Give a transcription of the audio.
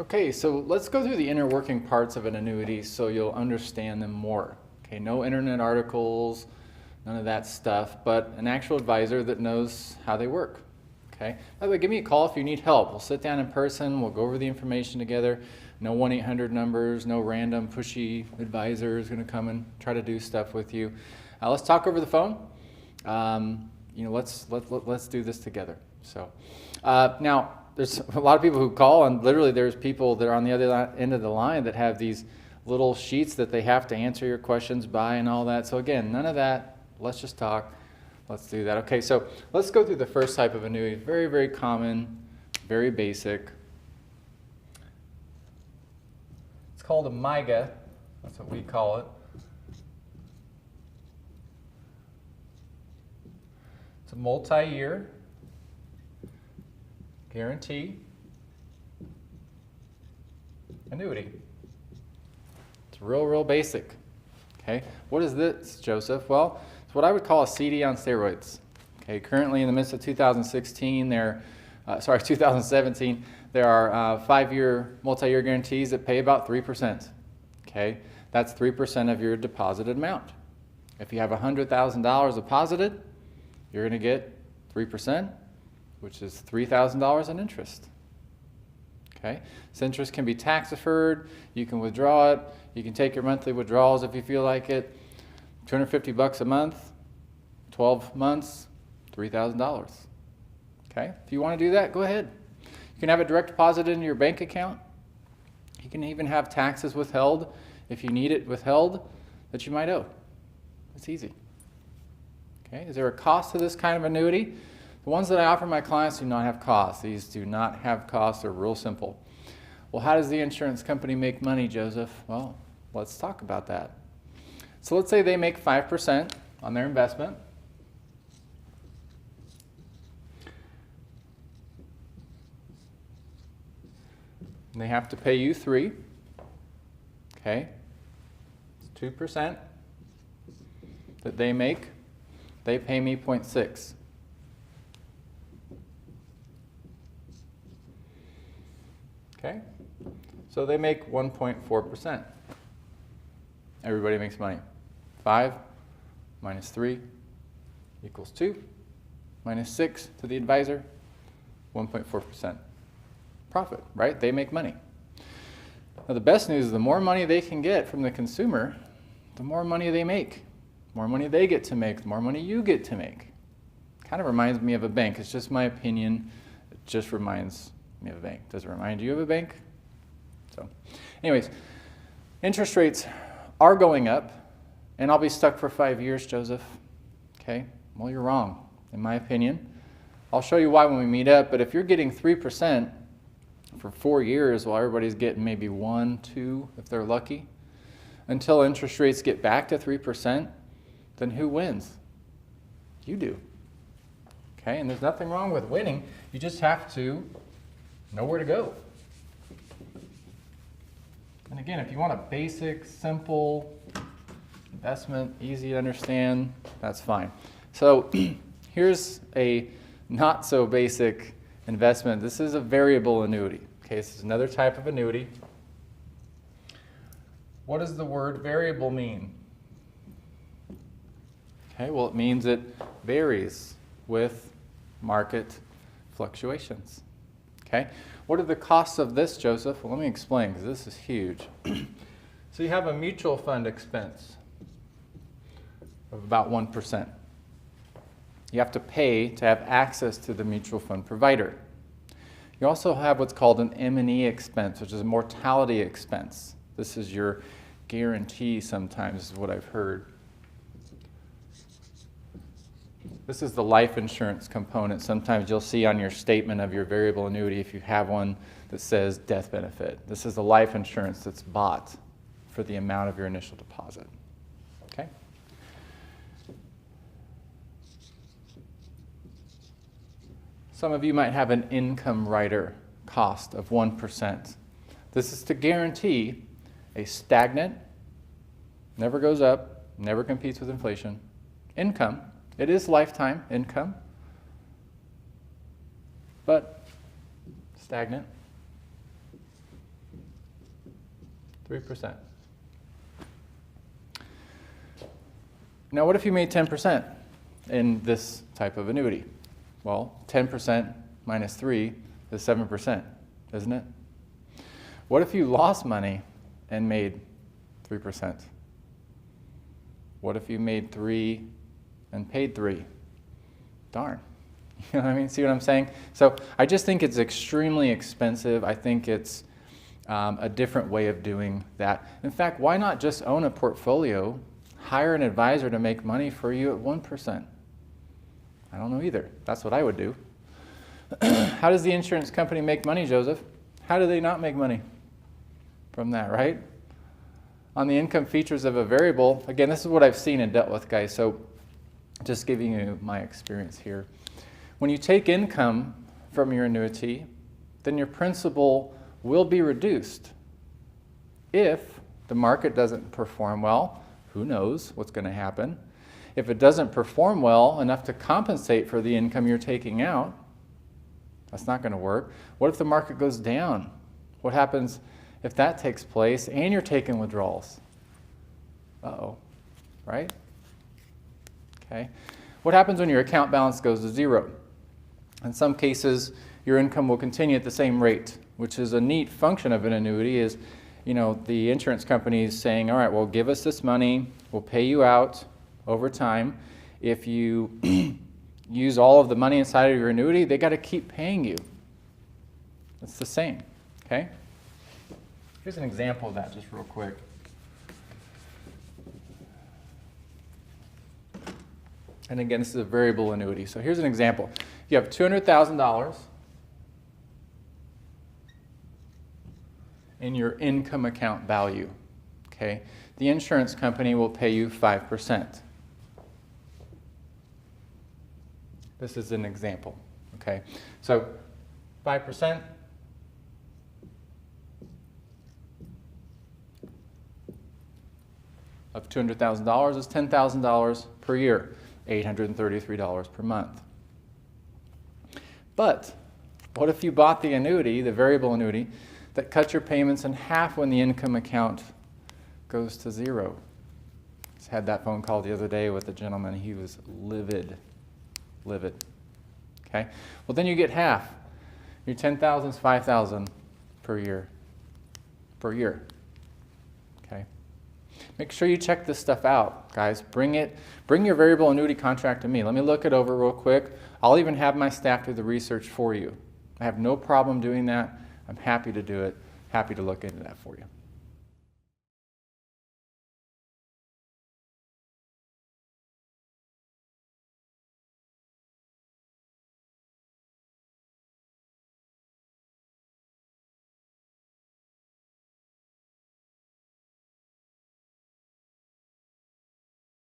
Okay, so let's go through the inner working parts of an annuity so you'll understand them more. Okay, no internet articles, none of that stuff, but an actual advisor that knows how they work. Okay, by the way, give me a call if you need help. We'll sit down in person, we'll go over the information together. No 1-800 numbers, no random pushy advisors going to come and try to do stuff with you. Let's talk over the phone. Let's do this together. So now, there's a lot of people who call, and literally there's people that are on the other end of the line that have these little sheets that they have to answer your questions by and all that. So again, none of that. Let's just talk. Let's do that. Okay, so let's go through the first type of annuity. Very, very common, very basic. It's called a MIGA. That's what we call it. It's a multi-year guarantee annuity. It's real basic. Okay, what is this, Joseph? Well, it's what I would call a CD on steroids. Okay, currently in the midst of 2017, there are 5-year multi-year guarantees that pay about 3%. Okay, that's 3% of your deposited amount. If you have $100,000 deposited, you're going to get 3%, which is $3,000 in interest. Okay, this interest can be tax deferred. You can withdraw it. You can take your monthly withdrawals if you feel like it. $250 a month, 12 months, $3,000. Okay, if you want to do that, go ahead. You can have it direct deposited into your bank account. You can even have taxes withheld if you need it withheld that you might owe. It's easy. Okay, is there a cost to this kind of annuity? The ones that I offer my clients do not have costs. These do not have costs. They're real simple. Well, how does the insurance company make money, Joseph? Well, let's talk about that. So let's say they make 5% on their investment. And they have to pay you 3. Okay, it's 2% that they make. They pay me 0.6. Okay, so they make 1.4%. Everybody makes money. 5 minus 3 equals 2, minus 6 to the advisor, 1.4% profit, right? They make money. Now the best news is the more money they can get from the consumer, the more money they make. The more money they get to make, the more money you get to make. Kind of reminds me of a bank. It's just my opinion. It just reminds me of a bank. Does it remind you of a bank? So, anyways, interest rates are going up, and I'll be stuck for 5 years, Joseph. Okay? Well, you're wrong, in my opinion. I'll show you why when we meet up, but if you're getting 3% for 4 years while everybody's getting maybe 1, 2, if they're lucky, until interest rates get back to 3%, then who wins? You do. Okay? And there's nothing wrong with winning. You just have to know where to go. And again, if you want a basic, simple investment, easy to understand, that's fine. So here's a not so basic investment. This is a variable annuity. Okay, this is another type of annuity. What does the word variable mean? Okay, well, it means it varies with market fluctuations. Okay, what are the costs of this, Joseph? Well, let me explain, because this is huge. So you have a mutual fund expense of about 1%. You have to pay to have access to the mutual fund provider. You also have what's called an M&E expense, which is a mortality expense. This is your guarantee sometimes, is what I've heard. This is the life insurance component. Sometimes you'll see on your statement of your variable annuity, if you have one, that says death benefit. This is the life insurance that's bought for the amount of your initial deposit. Okay? Some of you might have an income rider cost of 1%. This is to guarantee a stagnant, never goes up, never competes with inflation, income. It is lifetime income, but stagnant. 3%. Now, what if you made 10% in this type of annuity? Well, 10% minus 3 is 7%, isn't it? What if you lost money and made 3%? What if you made 3 and paid 3? Darn. You know what I mean? See what I'm saying? So I just think it's extremely expensive. I think it's a different way of doing that. In fact, why not just own a portfolio, hire an advisor to make money for you at 1%? I don't know either. That's what I would do. How does the insurance company make money, Joseph? How do they not make money from that, right? On the income features of a variable, again, this is what I've seen and dealt with, guys, so just giving you my experience here. When you take income from your annuity, then your principal will be reduced. If the market doesn't perform well, who knows what's going to happen. If it doesn't perform well enough to compensate for the income you're taking out, that's not going to work. What if the market goes down? What happens if that takes place and you're taking withdrawals? Uh-oh, right? Okay. What happens when your account balance goes to 0? In some cases, your income will continue at the same rate, which is a neat function of an annuity is, you know, the insurance company is saying, all right, well, give us this money, we'll pay you out over time. If you use all of the money inside of your annuity, they got to keep paying you. It's the same, okay? Here's an example of that just real quick. And again, this is a variable annuity. So here's an example. You have $200,000 in your income account value, okay? The insurance company will pay you 5%. This is an example, okay? So 5% of $200,000 is $10,000 per year, $833 per month. But what if you bought the annuity, the variable annuity, that cuts your payments in half when the income account goes to 0? Just had that phone call the other day with a gentleman. He was livid. Okay? Well, then you get half. Your $10,000 is $5,000 per year. Okay? Make sure you check this stuff out, guys. Bring your variable annuity contract to me. Let me look it over real quick. I'll even have my staff do the research for you. I have no problem doing that. I'm happy to do it. Happy to look into that for you.